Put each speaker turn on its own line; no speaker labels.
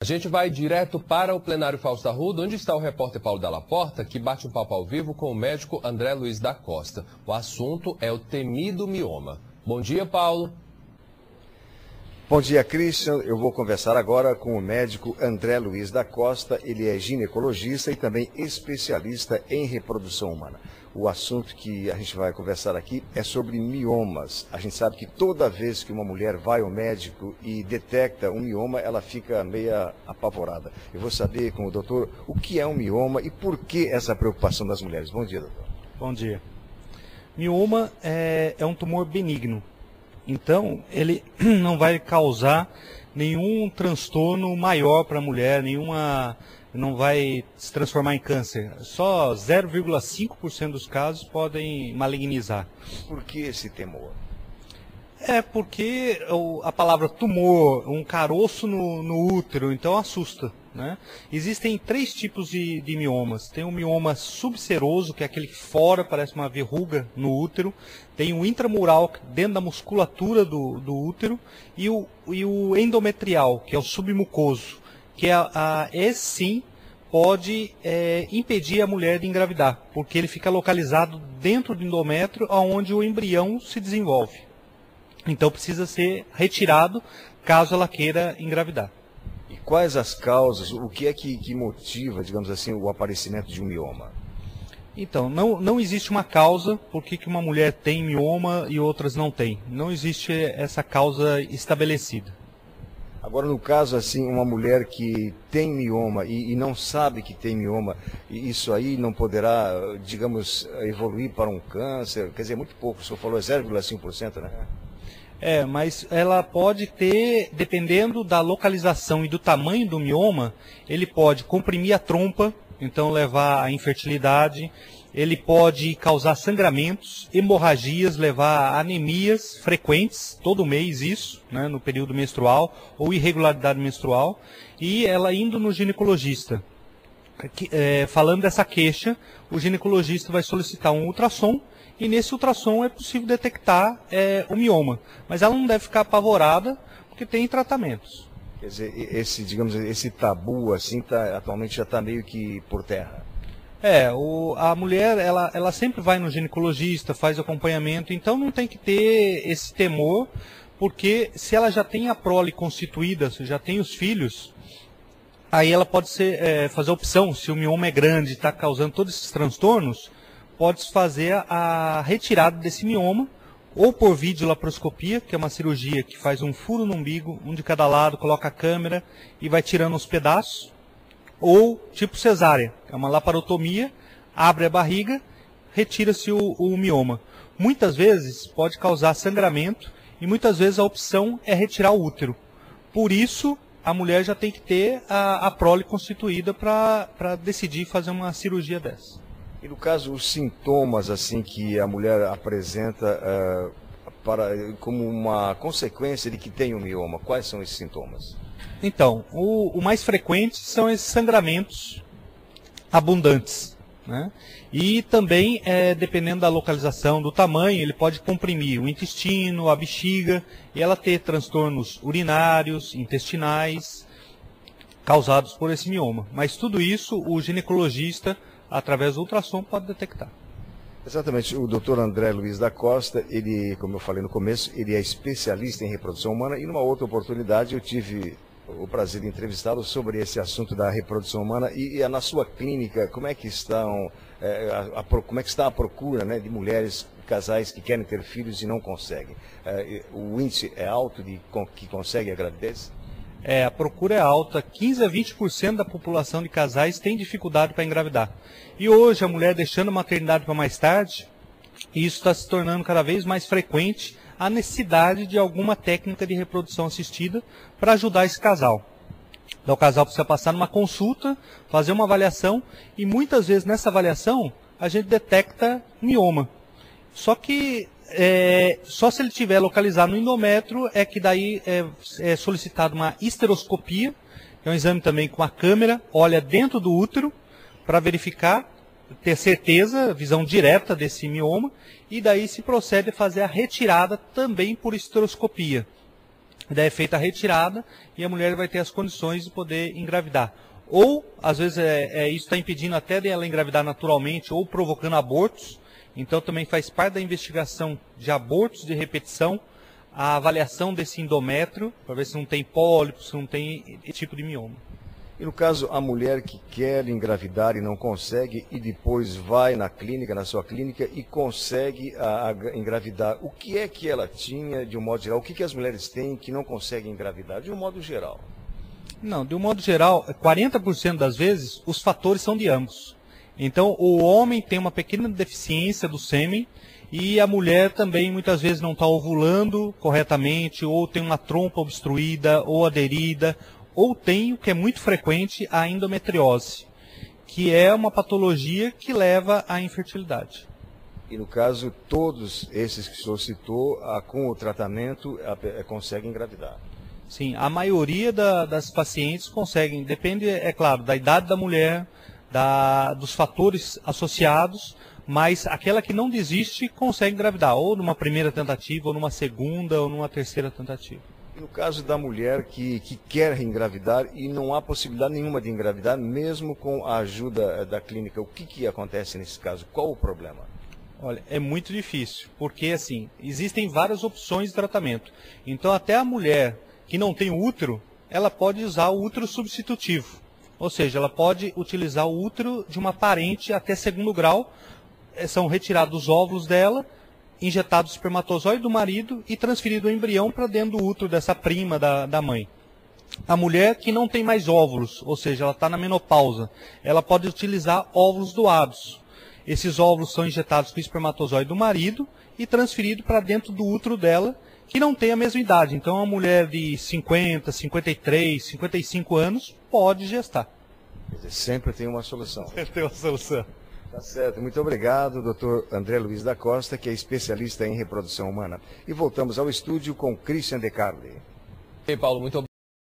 A gente vai direto para o plenário Fausto Arruda, onde está o repórter Paulo Dalla Porta, que bate um papo ao vivo com o médico André Luiz da Costa. O assunto é o temido mioma. Bom dia, Paulo.
Bom dia, Christian. Eu vou conversar agora com o médico André Luiz da Costa. Ele é ginecologista e também especialista em reprodução humana. O assunto que a gente vai conversar aqui é sobre miomas. A gente sabe que toda vez que uma mulher vai ao médico e detecta um mioma, ela fica meia apavorada. Eu vou saber com o doutor o que é um mioma e por que essa preocupação das mulheres. Bom dia, doutor.
Bom dia. Mioma é um tumor benigno. Então, ele não vai causar nenhum transtorno maior para a mulher, não vai se transformar em câncer. Só 0,5% dos casos podem malignizar.
Por que esse temor?
É porque a palavra tumor, um caroço no útero, então assusta, né? Existem 3 tipos de miomas. Tem o mioma subseroso, que é aquele que fora parece uma verruga no útero. Tem o intramural, dentro da musculatura do útero. E o endometrial, que é o submucoso, que esse sim pode impedir a mulher de engravidar, porque ele fica localizado dentro do endométrio, onde o embrião se desenvolve. Então precisa ser retirado caso ela queira engravidar.
E quais as causas, o que é que motiva, digamos assim, o aparecimento de um mioma?
Então, não existe uma causa por que uma mulher tem mioma e outras não têm. Não existe essa causa estabelecida.
Agora, no caso, assim, uma mulher que tem mioma e não sabe que tem mioma, isso aí não poderá, digamos, evoluir para um câncer? Quer dizer, muito pouco, o senhor falou 0,5%, né?
Mas ela pode ter, dependendo da localização e do tamanho do mioma, ele pode comprimir a trompa, então levar à infertilidade. Ele pode causar sangramentos, hemorragias, levar a anemias frequentes, todo mês isso, né, no período menstrual, ou irregularidade menstrual. E ela indo no ginecologista, falando dessa queixa, o ginecologista vai solicitar um ultrassom, e nesse ultrassom é possível detectar o mioma. Mas ela não deve ficar apavorada, porque tem tratamentos.
Quer dizer, esse tabu assim, atualmente já está meio que por terra.
A mulher, ela sempre vai no ginecologista, faz acompanhamento, então não tem que ter esse temor, porque se ela já tem a prole constituída, se já tem os filhos, aí ela pode fazer a opção, se o mioma é grande e está causando todos esses transtornos, pode fazer a retirada desse mioma, ou por videolaparoscopia, que é uma cirurgia que faz um furo no umbigo, um de cada lado, coloca a câmera e vai tirando os pedaços, ou tipo cesárea, é uma laparotomia, abre a barriga, retira-se o mioma. Muitas vezes pode causar sangramento e muitas vezes a opção é retirar o útero. Por isso, a mulher já tem que ter a prole constituída para decidir fazer uma cirurgia dessa.
E no caso, os sintomas assim que a mulher apresenta como uma consequência de que tem um mioma, quais são esses sintomas?
Então, o mais frequente são esses sangramentos abundantes, né? E também, dependendo da localização, do tamanho, ele pode comprimir o intestino, a bexiga, e ela ter transtornos urinários, intestinais, causados por esse mioma. Mas tudo isso o ginecologista, através do ultrassom, pode detectar.
Exatamente. O doutor André Luiz da Costa, ele, como eu falei no começo, ele é especialista em reprodução humana e numa outra oportunidade eu tive o prazer de entrevistá-lo sobre esse assunto da reprodução humana e na sua clínica, como é que estão, como é que está a procura, né, de mulheres, casais que querem ter filhos e não conseguem? O índice é alto que consegue a gravidez?
A procura é alta, 15 a 20% da população de casais tem dificuldade para engravidar. E hoje a mulher deixando a maternidade para mais tarde, isso está se tornando cada vez mais frequente, a necessidade de alguma técnica de reprodução assistida para ajudar esse casal. Então o casal precisa passar numa consulta, fazer uma avaliação, e muitas vezes nessa avaliação a gente detecta mioma. Só que só se ele estiver localizado no endométrio é que daí é solicitado uma histeroscopia, que é um exame também com a câmera, olha dentro do útero para verificar, ter certeza, visão direta desse mioma, e daí se procede a fazer a retirada também por histeroscopia. daí é feita a retirada e a mulher vai ter as condições de poder engravidar. Ou, às vezes, isso está impedindo até dela engravidar naturalmente ou provocando abortos. Então, também faz parte da investigação de abortos de repetição, a avaliação desse endométrio, para ver se não tem pólipo, se não tem esse tipo de mioma.
E no caso, a mulher que quer engravidar e não consegue, e depois vai na clínica, na sua clínica, e consegue engravidar, o que é que ela tinha, de um modo geral? O que as mulheres têm que não conseguem engravidar, de um modo geral?
Não, de um modo geral, 40% das vezes, os fatores são de ambos. Então, o homem tem uma pequena deficiência do sêmen e a mulher também muitas vezes não está ovulando corretamente, ou tem uma trompa obstruída ou aderida, ou tem, o que é muito frequente, a endometriose, que é uma patologia que leva à infertilidade.
E no caso, todos esses que o senhor citou, com o tratamento, conseguem engravidar?
Sim, a maioria das pacientes conseguem, depende, é claro, da idade da mulher, dos fatores associados, mas aquela que não desiste consegue engravidar, ou numa primeira tentativa, ou numa segunda, ou numa terceira tentativa.
No caso da mulher que quer engravidar e não há possibilidade nenhuma de engravidar, mesmo com a ajuda da clínica, o que acontece nesse caso? Qual o problema?
Olha, é muito difícil, porque assim, existem várias opções de tratamento. Então até a mulher que não tem útero, ela pode usar o útero substitutivo. Ou seja, ela pode utilizar o útero de uma parente até segundo grau, são retirados os óvulos dela, injetados o espermatozoide do marido e transferido o embrião para dentro do útero dessa prima da mãe. A mulher que não tem mais óvulos, ou seja, ela está na menopausa, ela pode utilizar óvulos doados. Esses óvulos são injetados com o espermatozoide do marido e transferidos para dentro do útero dela, que não tem a mesma idade. Então, uma mulher de 50, 53, 55 anos pode gestar.
Quer dizer, sempre tem uma solução.
Sempre tem uma solução.
Tá certo. Muito obrigado, doutor André Luiz da Costa, que é especialista em reprodução humana. E voltamos ao estúdio com Christian De Carli.
Ei, Paulo, muito obrigado.